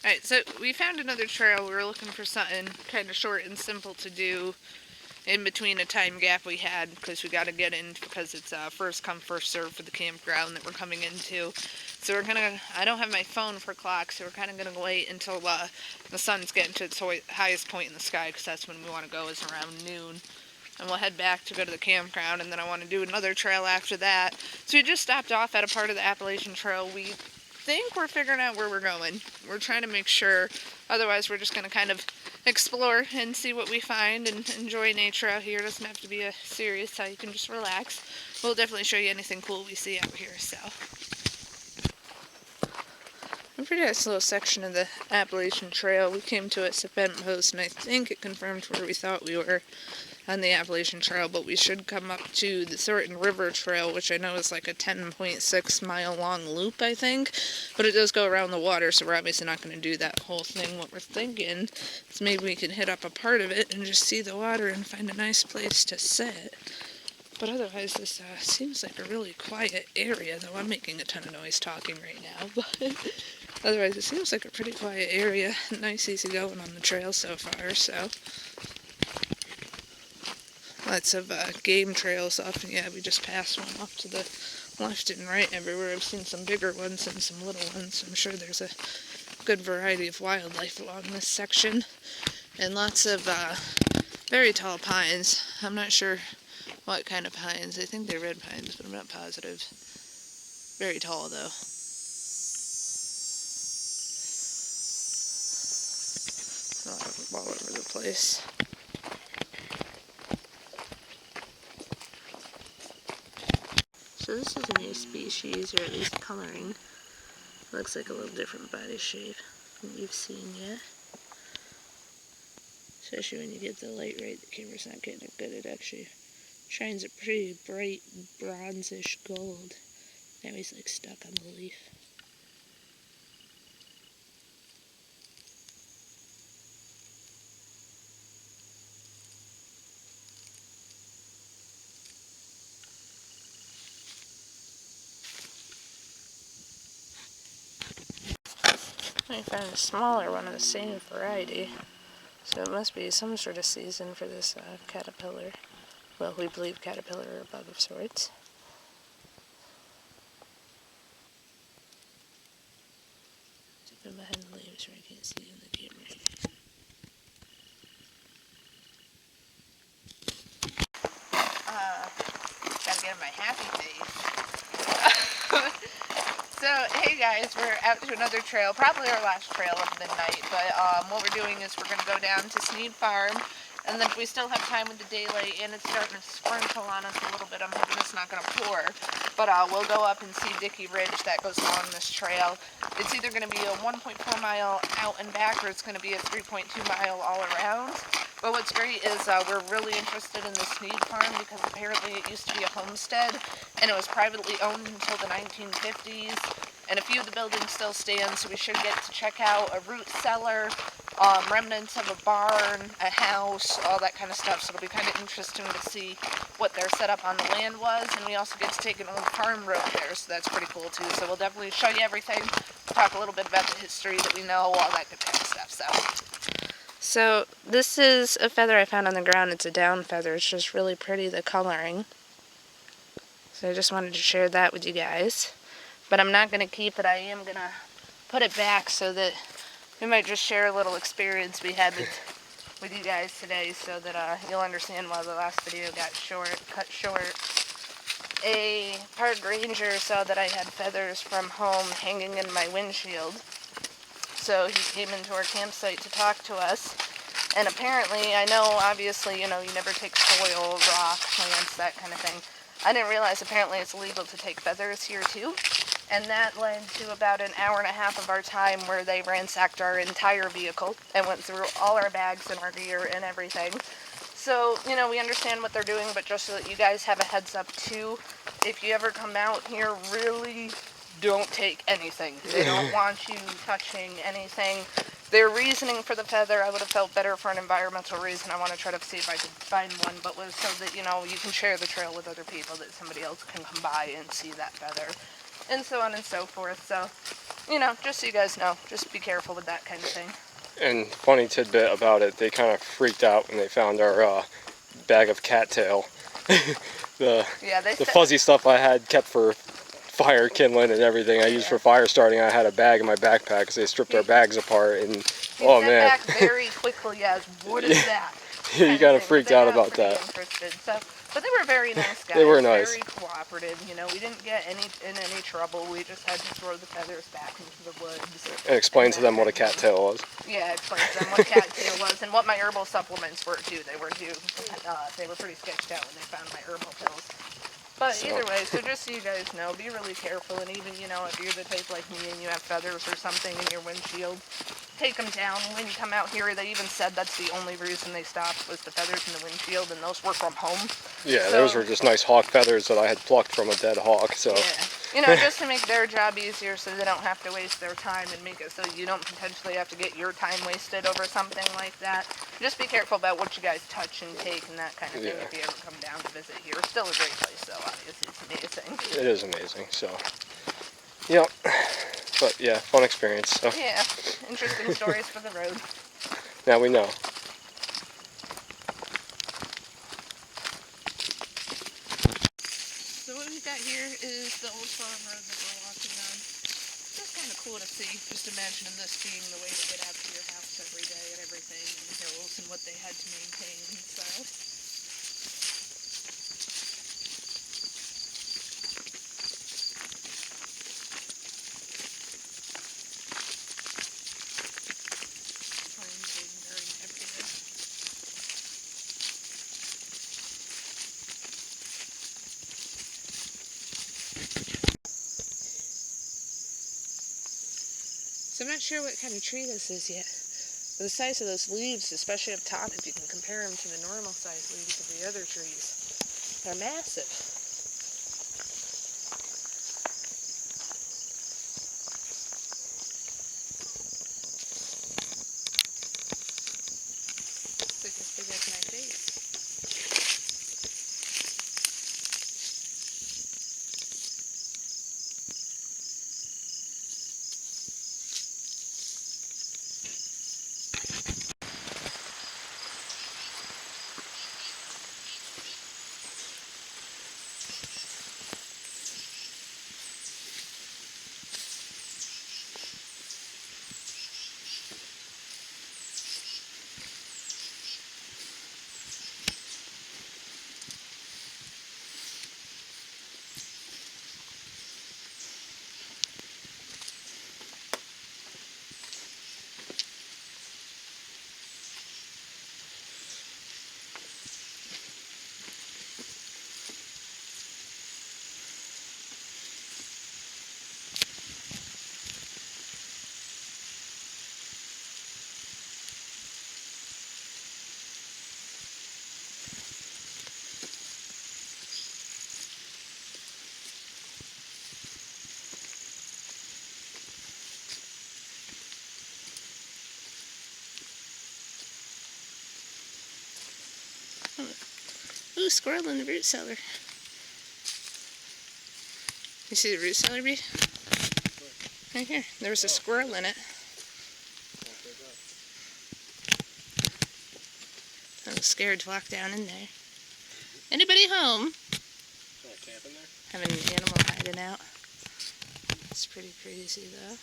Alright, so we found another trail. We were looking for something kind of short and simple to do in between a time gap we had, because we got to get in because it's first come first serve for the campground that we're coming into. So I don't have my phone for clock, so we're kind of gonna wait until the sun's getting to its highest point in the sky, because that's when we want to go, is around noon. And we'll head back to go to the campground, and then I want to do another trail after that. So we just stopped off at a part of the Appalachian Trail. We think we're figuring out where we're going. We're trying to make sure, otherwise we're just going to kind of explore and see what we find and enjoy nature out here. It doesn't have to be a serious how you can just relax. We'll definitely show you anything cool we see out here. So a pretty nice little section of the Appalachian Trail. We came to it at Bent Post, and I think it confirmed where we thought we were on the Appalachian Trail, but we should come up to the Thornton River Trail, which I know is like a 10.6 mile long loop, I think, but it does go around the water, so we're obviously not going to do that whole thing. What we're thinking is maybe we can hit up a part of it and just see the water and find a nice place to sit. But otherwise, this seems like a really quiet area, though I'm making a ton of noise talking right now, but otherwise it seems like a pretty quiet area. Nice easy going on the trail so far, so lots of game trails off. Yeah, we just passed one off to the left and right everywhere. I've seen some bigger ones and some little ones. I'm sure there's a good variety of wildlife along this section. And lots of very tall pines. I'm not sure what kind of pines. I think they're red pines, but I'm not positive. Very tall, though. All over the place. So this is a new species, or at least coloring. Looks like a little different body shape than you've seen yet. Especially when you get the light right, the camera's not getting it good. It actually shines a pretty bright bronzish gold. Now he's like stuck on the leaf. I found a smaller one of the same variety, so it must be some sort of season for this caterpillar. Well, we believe caterpillar or bug of sorts. It's been behind the leaves where I can't see in the camera. Gotta get my happy face. So, hey guys, we're out to another trail, probably our last trail of the night, but what we're doing is we're going to go down to Snead Farm, and then if we still have time with the daylight and it's starting to sprinkle on us a little bit, I'm hoping it's not going to pour, but we'll go up and see Dickey Ridge that goes along this trail. It's either going to be a 1.4 mile out and back, or it's going to be a 3.2 mile all around. But what's great is we're really interested in the Snead Farm because apparently it used to be a homestead, and it was privately owned until the 1950s, and a few of the buildings still stand, so we should get to check out a root cellar, remnants of a barn, a house, all that kind of stuff. So it'll be kind of interesting to see what their setup on the land was, and we also get to take an old farm road there, so that's pretty cool too. So we'll definitely show you everything, talk a little bit about the history that we know, all that good kind of stuff. So this is a feather I found on the ground. It's a down feather. It's just really pretty, the coloring. So I just wanted to share that with you guys. But I'm not going to keep it. I am going to put it back so that we might just share a little experience we had with you guys today, so that you'll understand why the last video got cut short. A park ranger saw that I had feathers from home hanging in my windshield. So he came into our campsite to talk to us, and apparently, I know obviously, you never take soil, rock, plants, that kind of thing. I didn't realize apparently it's illegal to take feathers here too, and that led to about an hour and a half of our time where they ransacked our entire vehicle and went through all our bags and our gear and everything. So, we understand what they're doing, but just so that you guys have a heads up too, if you ever come out here, really don't take anything. They don't want you touching anything. Their reasoning for the feather, I would have felt better for an environmental reason. I want to try to see if I could find one, but was so that, you can share the trail with other people, that somebody else can come by and see that feather, and so on and so forth. So you know, just so you guys know, just be careful with that kind of thing. And funny tidbit about it, they kind of freaked out when they found our bag of cattail. the fuzzy stuff I had kept for fire kindling and everything I used for fire starting, I had a bag in my backpack because they stripped our bags apart, and oh man, back very quickly as what is that? You kind of freaked out about that. So, but they were very nice guys. They were nice. Very cooperative. You know, we didn't get in any trouble. We just had to throw the feathers back into the woods. And explain to them what a cattail was. Yeah, explain to them what cattail was and what my herbal supplements were too. They were pretty sketched out when they found my herbal pills. But either way, so just so you guys know, be really careful, and even, you know, if you're the type like me and you have feathers or something in your windshield, take them down. When you come out here, they even said that's the only reason they stopped was the feathers in the windshield, and those were from home. Yeah, so, those were just nice hawk feathers that I had plucked from a dead hawk, so... Yeah. You know, just to make their job easier so they don't have to waste their time and make it so you don't potentially have to get your time wasted over something like that. Just be careful about what you guys touch and take and that kind of thing if you ever come down to visit here. It's still a great place, though, obviously. It's amazing. It is amazing, so... Yep. But, yeah, fun experience, so... Yeah, interesting stories for the road. Now we know. So what we've got here is the old farm road that we're walking on. Just kind of cool to see, just imagining this being the way to get out to your house every day and everything, and the hills and what they had to maintain, so... So I'm not sure what kind of tree this is yet. But the size of those leaves, especially up top, if you can compare them to the normal size leaves of the other trees, they're massive. It's like as big as my face. Ooh, squirrel in the root cellar. You see the root cellar, Bee? Right here. There was a squirrel in it. I was scared to walk down in there. Anybody home? Camp in there? Having an animal hiding out. It's pretty crazy, though.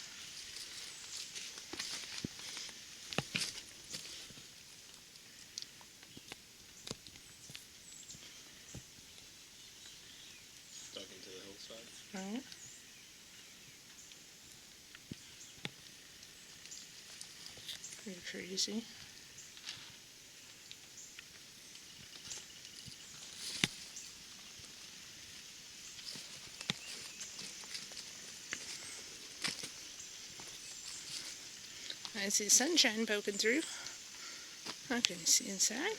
Stuck into the hillside. Right. Pretty crazy. I see sunshine poking through. I can see inside.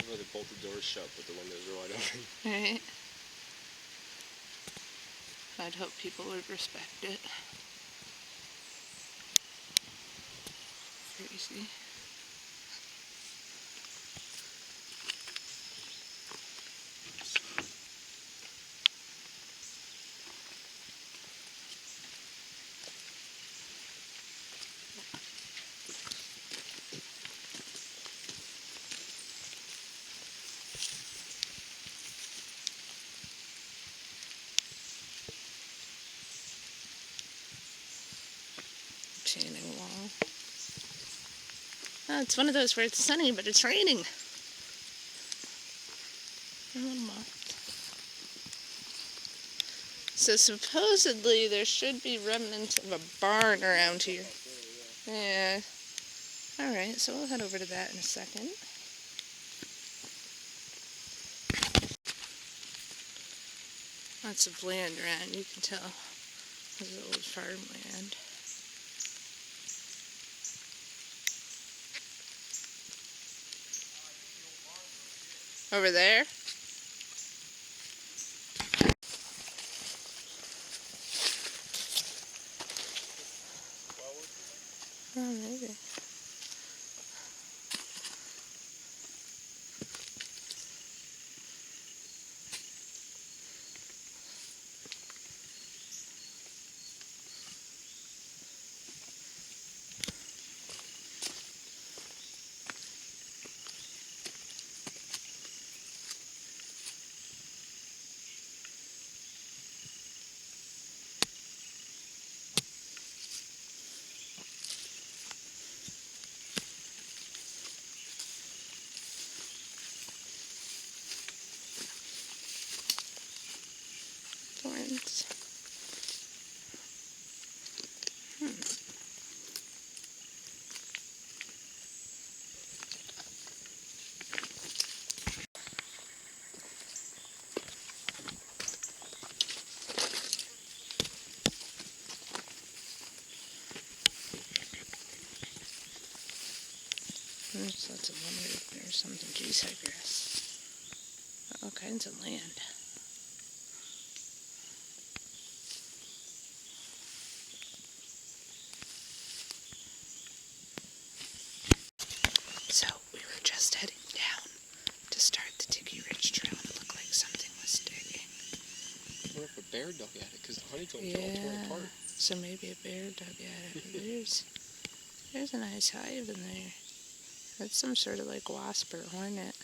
They bolt the doors shut, but the windows are wide open. Alright. I'd hope people would respect it. Crazy. Retaining wall. Oh, it's one of those where it's sunny, but it's raining. So supposedly there should be remnants of a barn around here. Yeah. Alright, so we'll head over to that in a second. Lots of land around, you can tell. This is old farmland. Over there? Oh, maybe. Thorns. There's lots of lumber up there or something. Geese, I guess. All kinds of land. So, we were just heading down to start the Dickey Ridge Trail, and it looked like something was digging. I wonder if a bear dug at it, because the honeycomb's all torn apart. So maybe a bear dug at it. There's a nice hive in there. That's some sort of like wasp or hornet.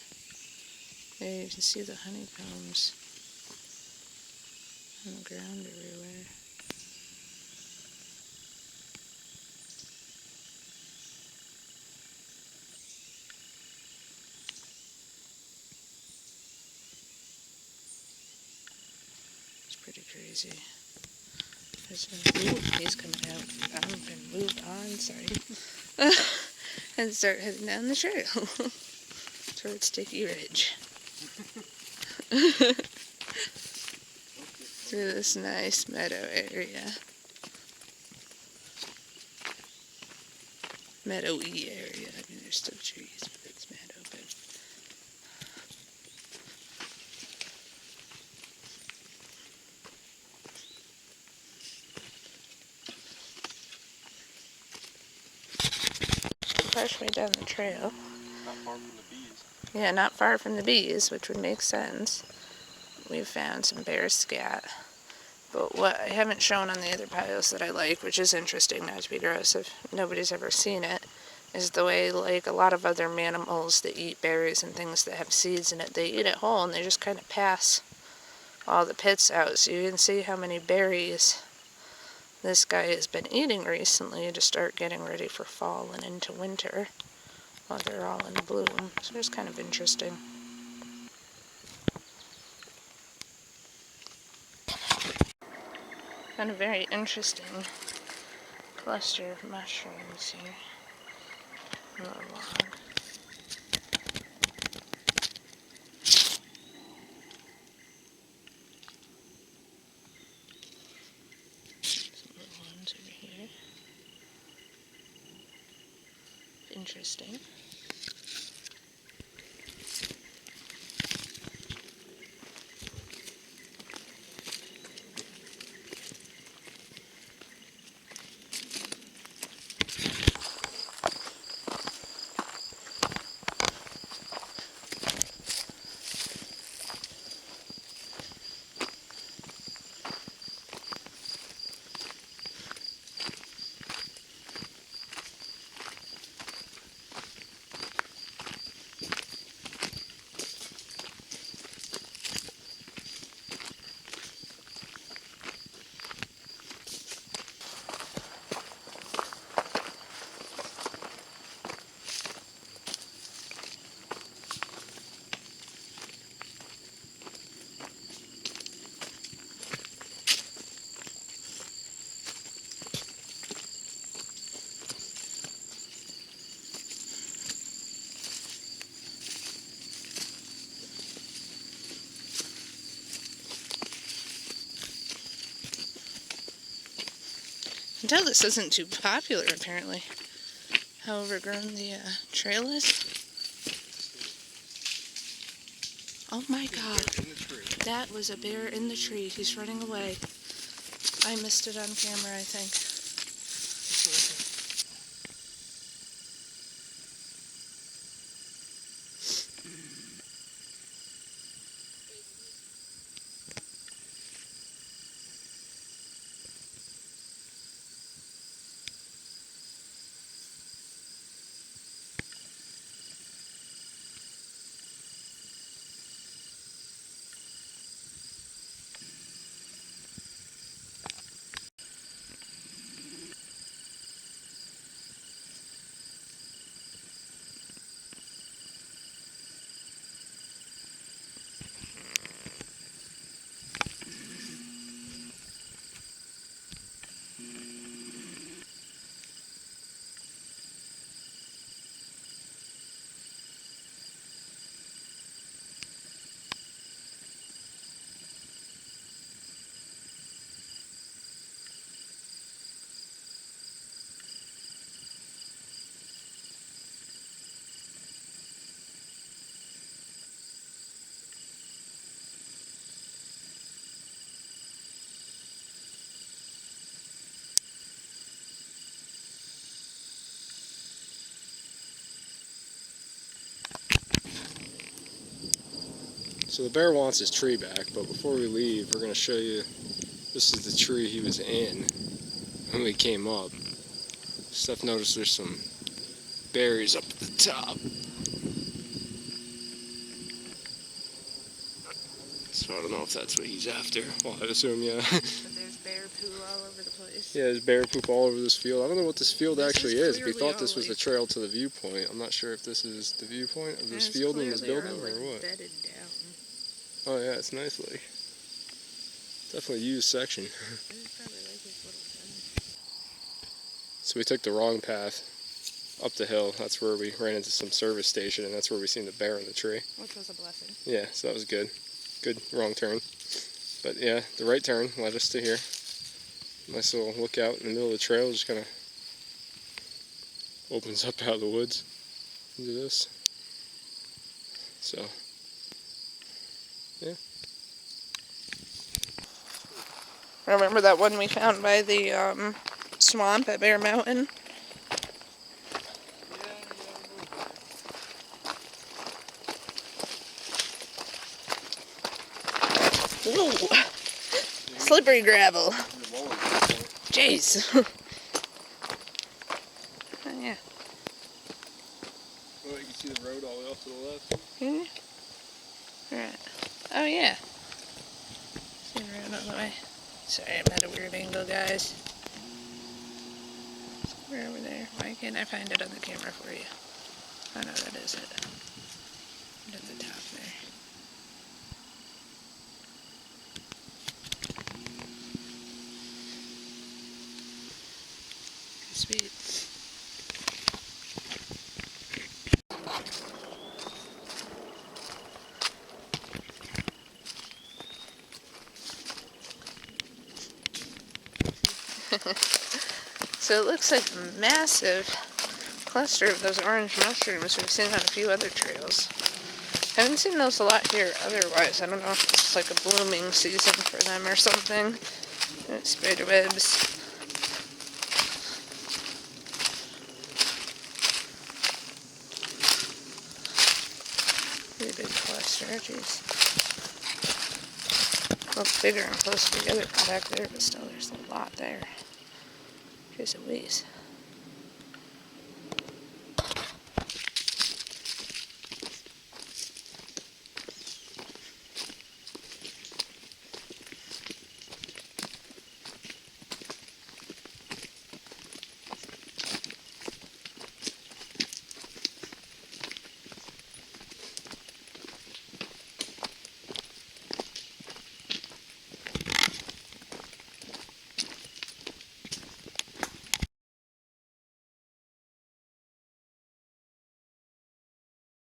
There you can see the honeycombs on the ground everywhere. It's pretty crazy. He's coming out. I'm going to move on, sorry. And start heading down the trail towards Dickey Ridge. Through this nice meadow area. Meadowy area. I mean, there's still trees, but it's meadow. But partially down the trail. Not far from the bees. Yeah, not far from the bees, which would make sense. We've found some bear scat. But what I haven't shown on the other piles that I like, which is interesting, not to be gross if nobody's ever seen it, is the way, like, a lot of other mammals that eat berries and things that have seeds in it, they eat it whole and they just kind of pass all the pits out. So you can see how many berries this guy has been eating recently to start getting ready for fall and into winter while they're all in bloom. So it's kind of interesting. And a very interesting cluster of mushrooms here on the log. Some little ones over here. Interesting. can tell this isn't too popular, apparently. How overgrown the trail is. Oh my god. That was a bear in the tree. He's running away. I missed it on camera, I think. So the bear wants his tree back, but before we leave, we're going to show you, this is the tree he was in when we came up. Steph noticed there's some berries up at the top. So I don't know if that's what he's after. Well, I'd assume, yeah. But there's bear poo all over the place. Yeah, there's bear poop all over this field. I don't know what this field actually is. We thought this was the trail to the viewpoint. I'm not sure if this is the viewpoint of this field and this building or what. Bedded down. Oh yeah, it's nicely. Definitely used section. So we took the wrong path up the hill. That's where we ran into some service station, and that's where we seen the bear in the tree. Which was a blessing. Yeah, so that was good. Good wrong turn. But yeah, the right turn led us to here. Nice little lookout in the middle of the trail. Just kind of opens up out of the woods into this. So, yeah. Remember that one we found by the swamp at Bear Mountain? Whoa! Slippery gravel. Jeez. Oh, yeah. Well, you can see the road all the way off to the left. Yeah. Right. Oh, yeah. See the road all the way. Sorry, I'm at a weird angle, guys. We're over there. Why can't I find it on the camera for you? Oh, no, that is it. Right at the top there. Sweet. So it looks like a massive cluster of those orange mushrooms we've seen on a few other trails. I haven't seen those a lot here otherwise. I don't know if it's like a blooming season for them or something. Spider webs. Pretty big cluster, jeez. Looks bigger and closer together from back there, but still there's a lot there. Here's a ways.